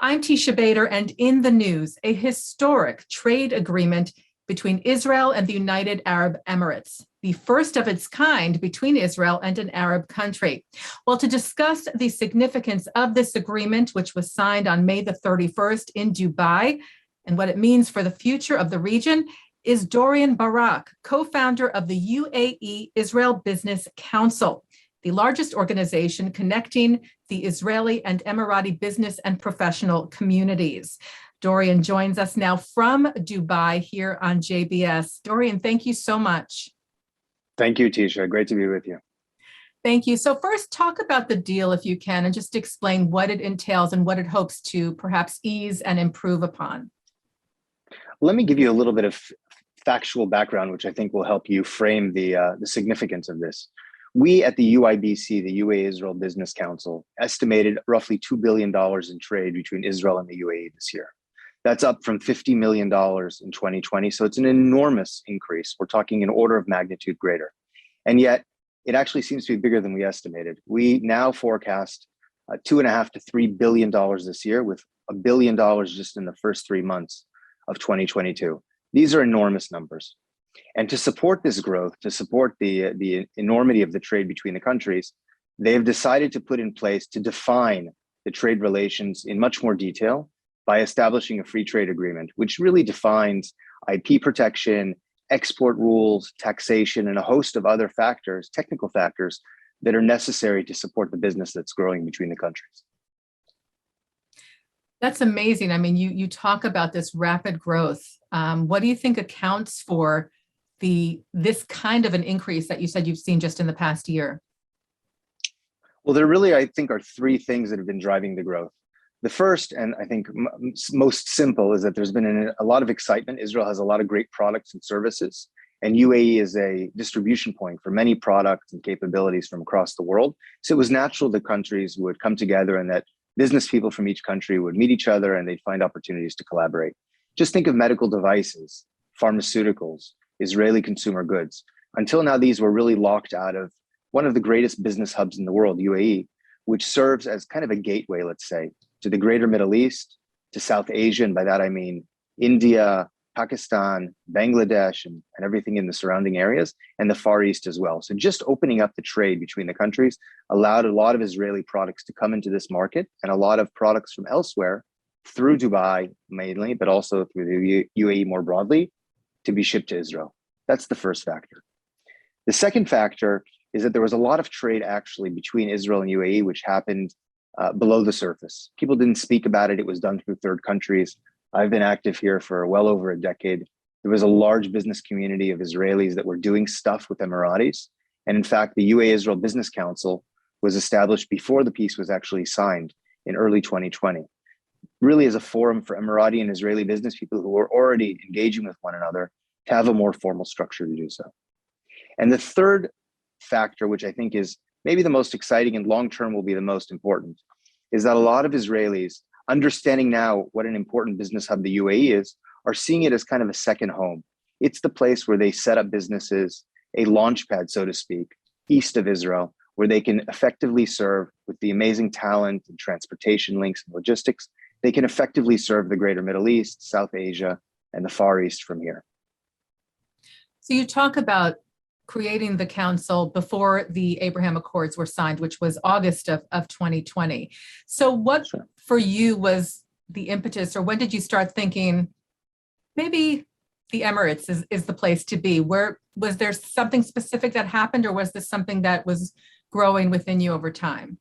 I'm Teisha Bader, and in the news, a historic trade agreement between Israel and the United Arab Emirates, the first of its kind between Israel and an Arab country. Well, to discuss the significance of this agreement, which was signed on May the 31st in Dubai, and what it means for the future of the region, is Dorian Barak, co-founder of the UAE-Israel Business Council, the largest organization connecting the Israeli and Emirati business and professional communities. Dorian joins us now from Dubai here on JBS. Dorian, thank you so much. Thank you, Teisha. Great to be with you. Thank you. So first, talk about the deal, if you can, and just explain what it entails and what it hopes to perhaps ease and improve upon. Let me give you a little bit of factual background, which I think will help you frame the significance of this. We at the UIBC, the UAE-Israel Business Council, estimated roughly $2 billion in trade between Israel and the UAE this year. That's up from $50 million in 2020. So it's an enormous increase. We're talking an order of magnitude greater. And yet it actually seems to be bigger than we estimated. We now forecast $2.5 to $3 billion this year, with $1 billion just in the first 3 months of 2022. These are enormous numbers. And to support this growth, to support the enormity of the trade between the countries, they've decided to put in place to define the trade relations in much more detail by establishing a free trade agreement, which really defines IP protection, export rules, taxation, and a host of other factors, technical factors, that are necessary to support the business that's growing between the countries. That's amazing. I mean, you talk about this rapid growth. What do you think accounts for this kind of an increase that you said you've seen just in the past year? Well, there really, I think, are three things that have been driving the growth. The first, and I think most simple, is that there's been a lot of excitement. Israel has a lot of great products and services, and UAE is a distribution point for many products and capabilities from across the world. So it was natural that countries would come together and that business people from each country would meet each other and they'd find opportunities to collaborate. Just think of medical devices, pharmaceuticals, Israeli consumer goods. Until now, these were really locked out of one of the greatest business hubs in the world, UAE, which serves as kind of a gateway, let's say, to the greater Middle East, to South Asia, and by that I mean India, Pakistan, Bangladesh, and everything in the surrounding areas, and the Far East as well. So just opening up the trade between the countries allowed a lot of Israeli products to come into this market, and a lot of products from elsewhere through Dubai mainly, but also through the UAE more broadly, to be shipped to Israel. That's the first factor. The second factor is that there was a lot of trade actually between Israel and UAE, which happened below the surface. People didn't speak about it. It was done through third countries. I've been active here for well over a decade. There was a large business community of Israelis that were doing stuff with Emiratis. And in fact, the UAE-Israel Business Council was established before the peace was actually signed in early 2020, really as a forum for Emirati and Israeli business people who were already engaging with one another to have a more formal structure to do so. And the third factor, which I think is maybe the most exciting and long-term will be the most important, is that a lot of Israelis, understanding now what an important business hub the UAE is, are seeing it as kind of a second home. It's the place where they set up businesses, a launch pad, so to speak, east of Israel, where they can effectively serve with the amazing talent and transportation links and logistics. They can effectively serve the greater Middle East, South Asia, and the Far East from here. So you talk about creating the council before the Abraham Accords were signed, which was August of 2020. So what for you was the impetus, or when did you start thinking, maybe the Emirates is the place to be? Where was there something specific that happened, or was this something that was growing within you over time?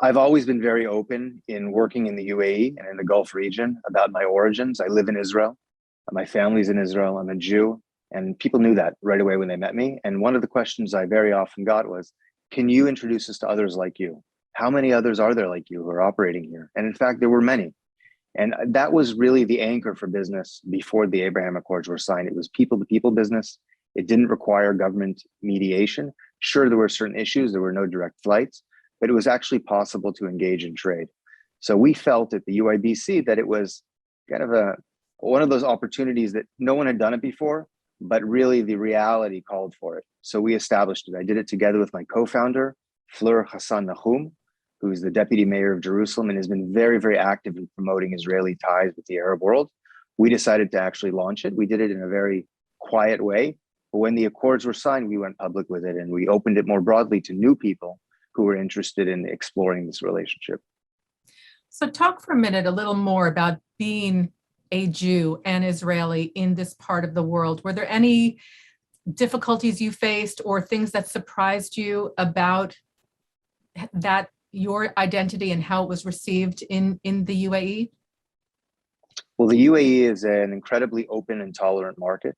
I've always been very open in working in the UAE and in the Gulf region about my origins. I live in Israel. My family's in Israel. I'm a Jew. And people knew that right away when they met me. And one of the questions I very often got was, can you introduce us to others like you? How many others are there like you who are operating here? And in fact, there were many. And that was really the anchor for business before the Abraham Accords were signed. It was people-to-people business. It didn't require government mediation. Sure, there were certain issues. There were no direct flights, but it was actually possible to engage in trade. So we felt at the UIBC that it was kind of one of those opportunities that no one had done it before, but really the reality called for it. So we established it. I did it together with my co-founder, Fleur Hassan Nahum, who is the deputy mayor of Jerusalem and has been very, very active in promoting Israeli ties with the Arab world. We decided to actually launch it. We did it in a very quiet way. But when the accords were signed, we went public with it and we opened it more broadly to new people who were interested in exploring this relationship. So talk for a minute a little more about being a Jew and Israeli in this part of the world. Were there any difficulties you faced or things that surprised you about that, your identity and how it was received in the UAE? Well, the UAE is an incredibly open and tolerant market.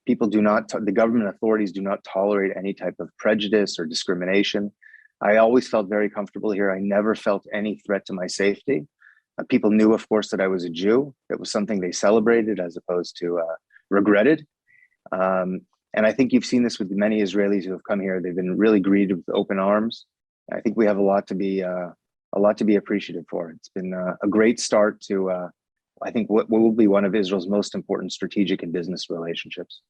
People do not, the government authorities do not tolerate any type of prejudice or discrimination. I always felt very comfortable here. I never felt any threat to my safety. People knew, of course, that I was a Jew. It was something they celebrated as opposed to regretted. And I think you've seen this with many Israelis who have come here. They've been really greeted with open arms. I think we have a lot to be appreciative for. It's been a great start to, I think, what will be one of Israel's most important strategic and business relationships.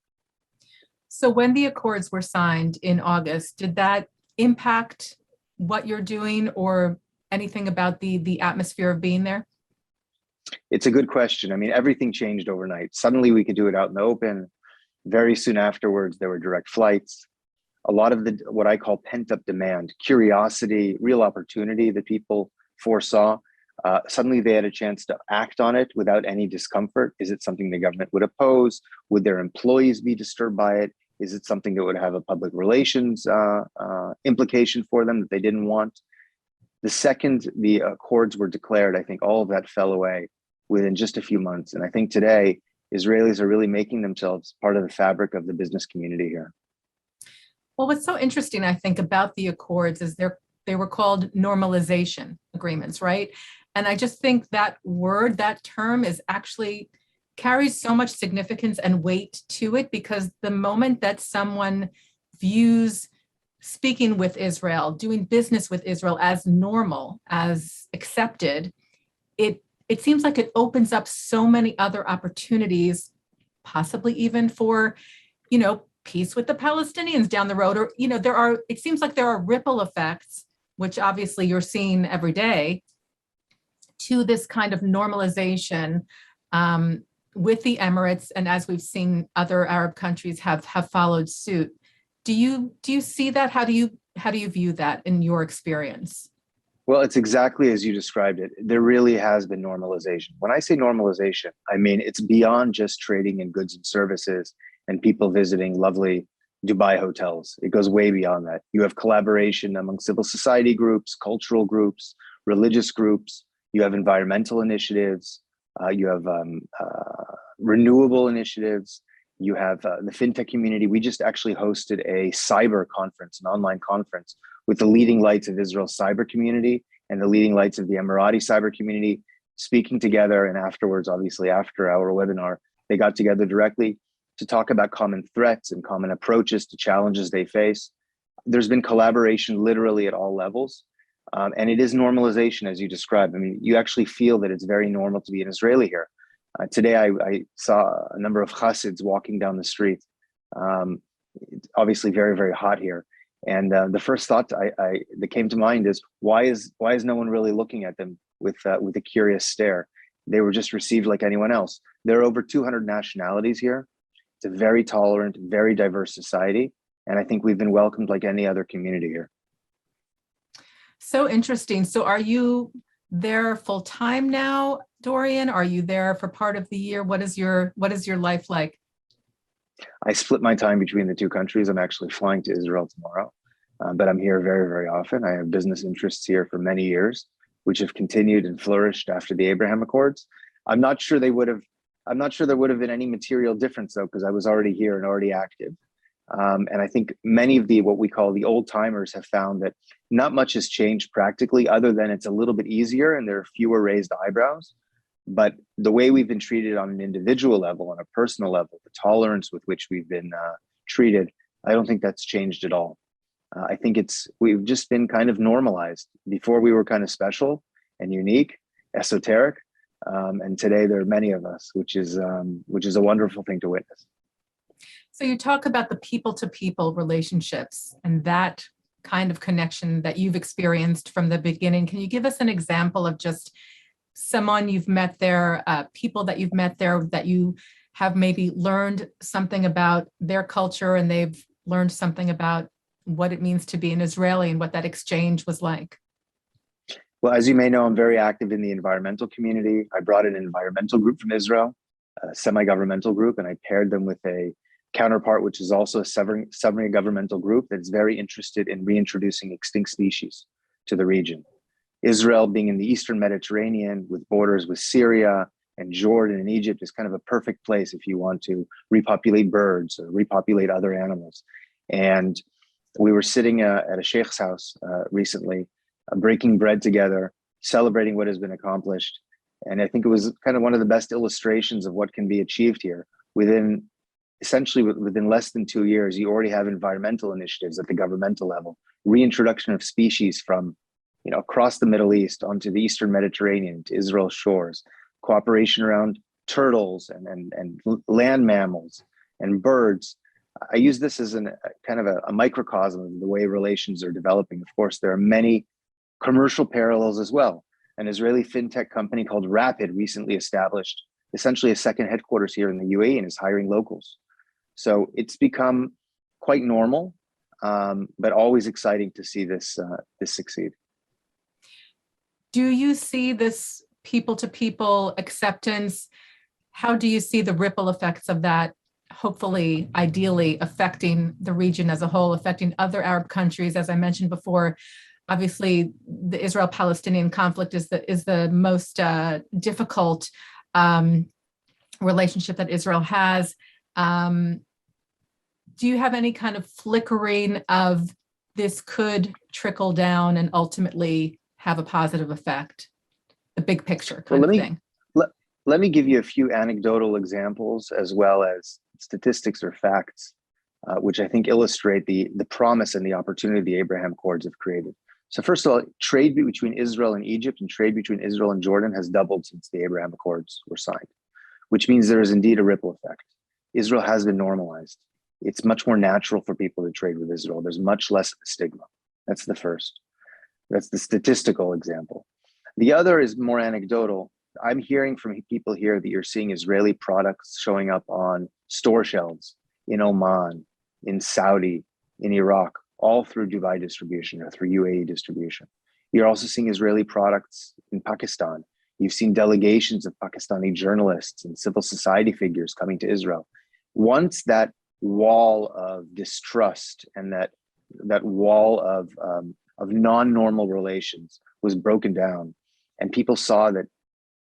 So when the accords were signed in August, did that impact what you're doing or anything about the atmosphere of being there? It's a good question. I mean, everything changed overnight. Suddenly we could do it out in the open. Very soon afterwards, there were direct flights. A lot of what I call pent-up demand, curiosity, real opportunity that people foresaw. Suddenly they had a chance to act on it without any discomfort. Is it something the government would oppose? Would their employees be disturbed by it? Is it something that would have a public relations implication for them that they didn't want? The second the accords were declared, I think all of that fell away within just a few months. And I think today, Israelis are really making themselves part of the fabric of the business community here. Well, what's so interesting, I think, about the accords is they were called normalization agreements, right? And I just think that word, that term is actually carries so much significance and weight to it, because the moment that someone views speaking with Israel, doing business with Israel as normal, as accepted, it seems like it opens up so many other opportunities, possibly even for, peace with the Palestinians down the road, or, it seems like there are ripple effects, which obviously you're seeing every day, to this kind of normalization with the Emirates. And as we've seen, other Arab countries have followed suit. Do you see that? How do you view that in your experience? Well, it's exactly as you described it. There really has been normalization. When I say normalization, I mean it's beyond just trading in goods and services and people visiting lovely Dubai hotels. It goes way beyond that. You have collaboration among civil society groups, cultural groups, religious groups. You have environmental initiatives. You have renewable initiatives. You have the fintech community. We just actually hosted a cyber conference, an online conference with the leading lights of Israel's cyber community and the leading lights of the Emirati cyber community speaking together. And afterwards, obviously after our webinar, they got together directly to talk about common threats and common approaches to challenges they face. There's been collaboration literally at all levels. And it is normalization, as you described. I mean, you actually feel that it's very normal to be an Israeli here. Today, I saw a number of Hasids walking down the street. Obviously, very, very hot here. And the first thought that came to mind is, why is no one really looking at them with a curious stare? They were just received like anyone else. There are over 200 nationalities here. It's a very tolerant, very diverse society. And I think we've been welcomed like any other community here. So interesting. So are you there full time now, Dorian? Are you there for part of the year? What is your life like? I split my time between the two countries. I'm actually flying to Israel tomorrow, but I'm here very, very often. I have business interests here for many years, which have continued and flourished after the Abraham Accords. I'm not sure there would have been any material difference though, because I was already here and already active. And I think many of what we call the old timers have found that not much has changed practically, other than it's a little bit easier and there are fewer raised eyebrows. But the way we've been treated on an individual level, on a personal level, the tolerance with which we've been treated, I don't think that's changed at all. I think we've just been kind of normalized. Before we were kind of special and unique, esoteric, and today there are many of us, which is a wonderful thing to witness. So you talk about the people-to-people relationships and that kind of connection that you've experienced from the beginning. Can you give us an example of just someone you've met there, people that you've met there that you have maybe learned something about their culture and they've learned something about what it means to be an Israeli and what that exchange was like? Well, as you may know, I'm very active in the environmental community. I brought an environmental group from Israel, a semi-governmental group, and I paired them with a counterpart, which is also a semi-governmental group that's very interested in reintroducing extinct species to the region. Israel being in the Eastern Mediterranean with borders with Syria and Jordan and Egypt is kind of a perfect place if you want to repopulate birds or repopulate other animals. And we were sitting at a sheikh's house recently, breaking bread together, celebrating what has been accomplished. And I think it was kind of one of the best illustrations of what can be achieved here. Essentially within less than 2 years, you already have environmental initiatives at the governmental level, reintroduction of species from across the Middle East onto the Eastern Mediterranean to Israel's shores, cooperation around turtles and land mammals and birds. I use this as kind of a microcosm of the way relations are developing. Of course, there are many commercial parallels as well. An Israeli fintech company called Rapid recently established essentially a second headquarters here in the UAE and is hiring locals. So it's become quite normal, but always exciting to see this succeed. Do you see this people-to-people acceptance? How do you see the ripple effects of that, hopefully, ideally, affecting the region as a whole, affecting other Arab countries? As I mentioned before, obviously, the Israel-Palestinian conflict is the most difficult relationship that Israel has. Do you have any kind of flickering of this could trickle down and ultimately have a positive effect? The big picture kind of thing. Let me give you a few anecdotal examples as well as statistics or facts, which I think illustrate the promise and the opportunity the Abraham Accords have created. So first of all, trade between Israel and Egypt and trade between Israel and Jordan has doubled since the Abraham Accords were signed, which means there is indeed a ripple effect. Israel has been normalized. It's much more natural for people to trade with Israel. There's much less stigma. That's the first. That's the statistical example. The other is more anecdotal. I'm hearing from people here that you're seeing Israeli products showing up on store shelves in Oman, in Saudi, in Iraq, all through Dubai distribution or through UAE distribution. You're also seeing Israeli products in Pakistan. You've seen delegations of Pakistani journalists and civil society figures coming to Israel. Once that wall of distrust and that wall of non-normal relations was broken down, and people saw that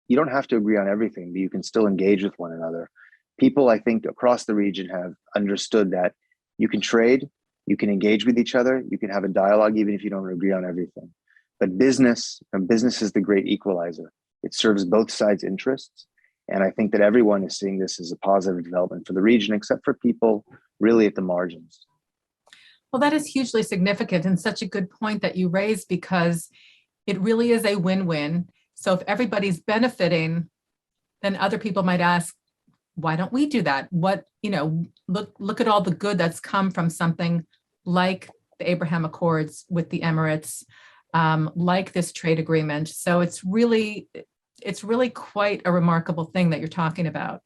you don't have to agree on everything, but you can still engage with one another. People, I think, across the region have understood that you can trade, you can engage with each other, you can have a dialogue even if you don't agree on everything. But business is the great equalizer. It serves both sides' interests. And I think that everyone is seeing this as a positive development for the region, except for people really at the margins. Well, that is hugely significant and such a good point that you raised, because it really is a win-win. So if everybody's benefiting, then other people might ask, why don't we do that? Look at all the good that's come from something like the Abraham Accords with the Emirates, like this trade agreement. So it's really quite a remarkable thing that you're talking about.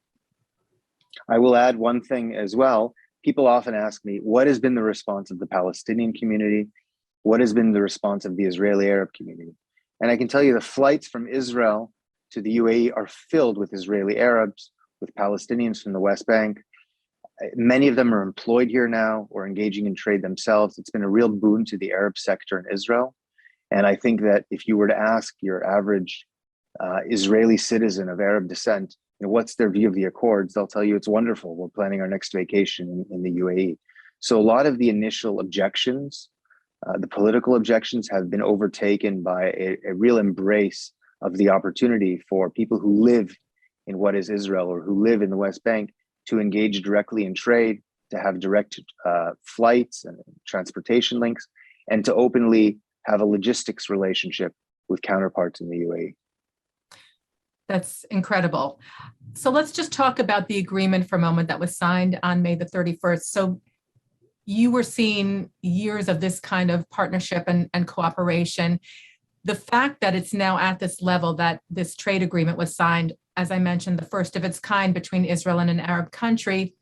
I will add one thing as well. People often ask me, what has been the response of the Palestinian community? What has been the response of the Israeli Arab community? And I can tell you the flights from Israel to the UAE are filled with Israeli Arabs, with Palestinians from the West Bank. Many of them are employed here now or engaging in trade themselves. It's been a real boon to the Arab sector in Israel. And I think that if you were to ask your average Israeli citizen of Arab descent, what's their view of the Accords, they'll tell you it's wonderful. We're planning our next vacation in the UAE. So a lot of the initial objections, the political objections, have been overtaken by a real embrace of the opportunity for people who live in what is Israel or who live in the West Bank to engage directly in trade, to have direct flights and transportation links, and to openly have a logistics relationship with counterparts in the UAE. That's incredible. So let's just talk about the agreement for a moment that was signed on May the 31st. So you were seeing years of this kind of partnership and cooperation. The fact that it's now at this level, that this trade agreement was signed, as I mentioned, the first of its kind between Israel and an Arab country,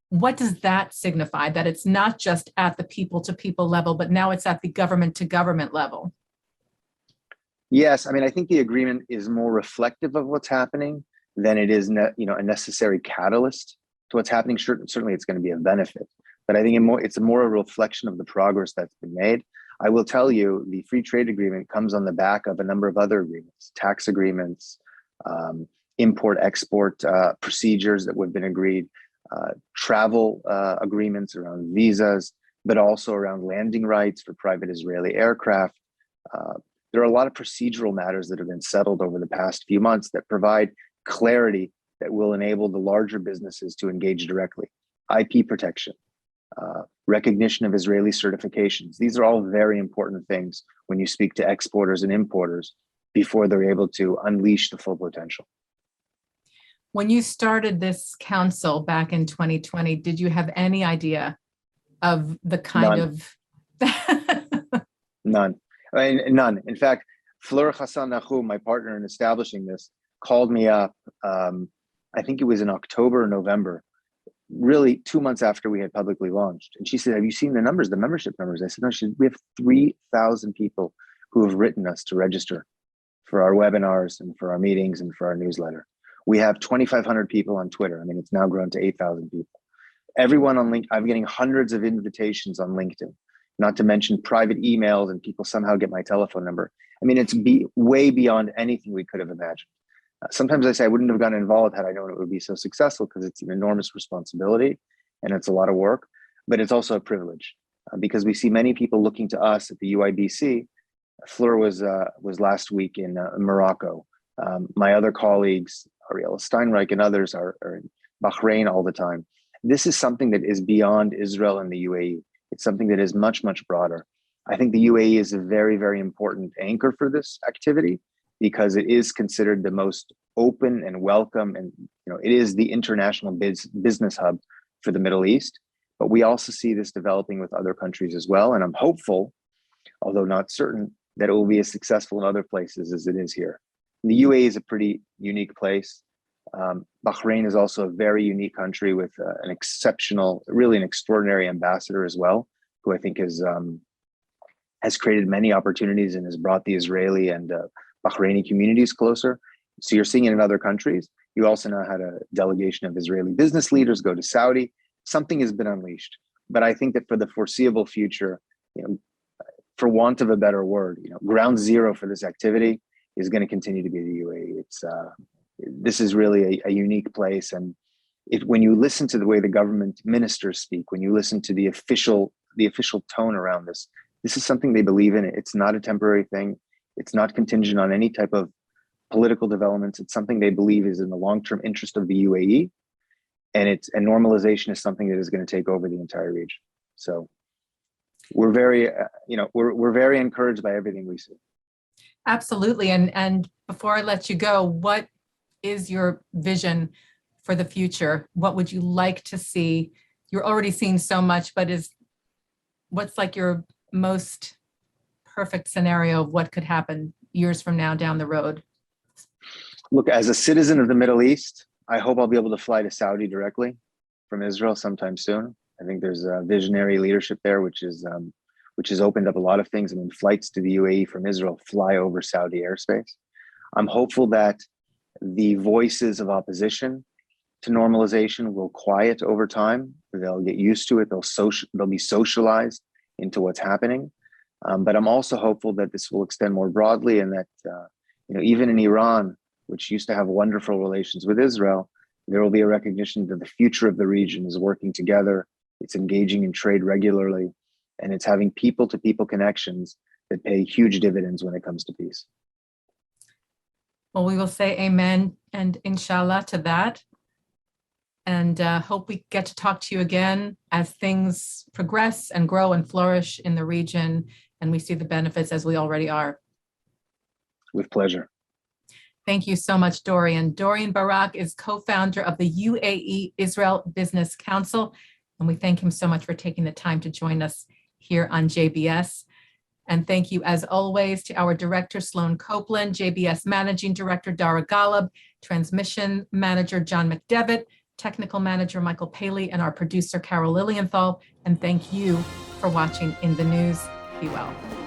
what does that signify? That it's not just at the people-to-people level, but now it's at the government-to-government level? Yes, I mean, I think the agreement is more reflective of what's happening than it is, a necessary catalyst to what's happening. Certainly, it's going to be a benefit, but I think it's more a reflection of the progress that's been made. I will tell you, the free trade agreement comes on the back of a number of other agreements, tax agreements, import-export procedures that have been agreed, travel agreements around visas, but also around landing rights for private Israeli aircraft. There are a lot of procedural matters that have been settled over the past few months that provide clarity that will enable the larger businesses to engage directly. IP protection, recognition of Israeli certifications. These are all very important things when you speak to exporters and importers before they're able to unleash the full potential. When you started this council back in 2020, did you have any idea of the kind of... None. I mean, none. In fact, Fleur Hassan Nahum, my partner in establishing this, called me up, I think it was in October or November, really 2 months after we had publicly launched. And she said, have you seen the numbers, the membership numbers? I said, no, we have 3,000 people who have written us to register for our webinars and for our meetings and for our newsletter. We have 2,500 people on Twitter. I mean, it's now grown to 8,000 people. Everyone on LinkedIn, I'm getting hundreds of invitations on LinkedIn, not to mention private emails, and people somehow get my telephone number. I mean, it's way beyond anything we could have imagined. Sometimes I say I wouldn't have gotten involved had I known it would be so successful, because it's an enormous responsibility and it's a lot of work, but it's also a privilege because we see many people looking to us at the UIBC. Fleur was last week in Morocco. My other colleagues, Ariella Steinreich and others, are in Bahrain all the time. This is something that is beyond Israel and the UAE. It's something that is much, much broader. I think the UAE is a very, very important anchor for this activity because it is considered the most open and welcome, and it is the international business hub for the Middle East. But we also see this developing with other countries as well. And I'm hopeful, although not certain, that it will be as successful in other places as it is here. The UAE is a pretty unique place. Bahrain is also a very unique country with an exceptional, really an extraordinary ambassador as well, who I think has created many opportunities and has brought the Israeli and Bahraini communities closer. So you're seeing it in other countries. You also now had a delegation of Israeli business leaders go to Saudi. Something has been unleashed. But I think that for the foreseeable future, for want of a better word, ground zero for this activity is going to continue to be the UAE. This is really a unique place. And when you listen to the way the government ministers speak, when you listen to the official tone around this is something they believe in. It's not a temporary thing. It's not contingent on any type of political developments. It's something they believe is in the long-term interest of the UAE. And normalization is something that is going to take over the entire region. So we're very, we're very encouraged by everything we see. Absolutely. And before I let you go, what is your vision for the future? What would you like to see? You're already seeing so much, but what's like your most perfect scenario of what could happen years from now down the road? Look, as a citizen of the Middle East, I hope I'll be able to fly to Saudi directly from Israel sometime soon. I think there's a visionary leadership there, which has opened up a lot of things. I mean, flights to the UAE from Israel fly over Saudi airspace. I'm hopeful that the voices of opposition to normalization will quiet over time. They'll get used to it. They'll be socialized into what's happening. But I'm also hopeful that this will extend more broadly, and that even in Iran, which used to have wonderful relations with Israel, there will be a recognition that the future of the region is working together. It's engaging in trade regularly, and it's having people-to-people connections that pay huge dividends when it comes to peace. Well, we will say amen and inshallah to that. And hope we get to talk to you again as things progress and grow and flourish in the region, and we see the benefits as we already are. With pleasure. Thank you so much, Dorian. Dorian Barak is co-founder of the UAE-Israel Business Council And we thank him so much for taking the time to join us here on JBS. And thank you, as always, to our director, Sloan Copeland, JBS Managing Director, Dara Golub, Transmission Manager, John McDevitt, Technical Manager, Michael Paley, and our producer, Carol Lilienthal. And thank you for watching In the News. Be well.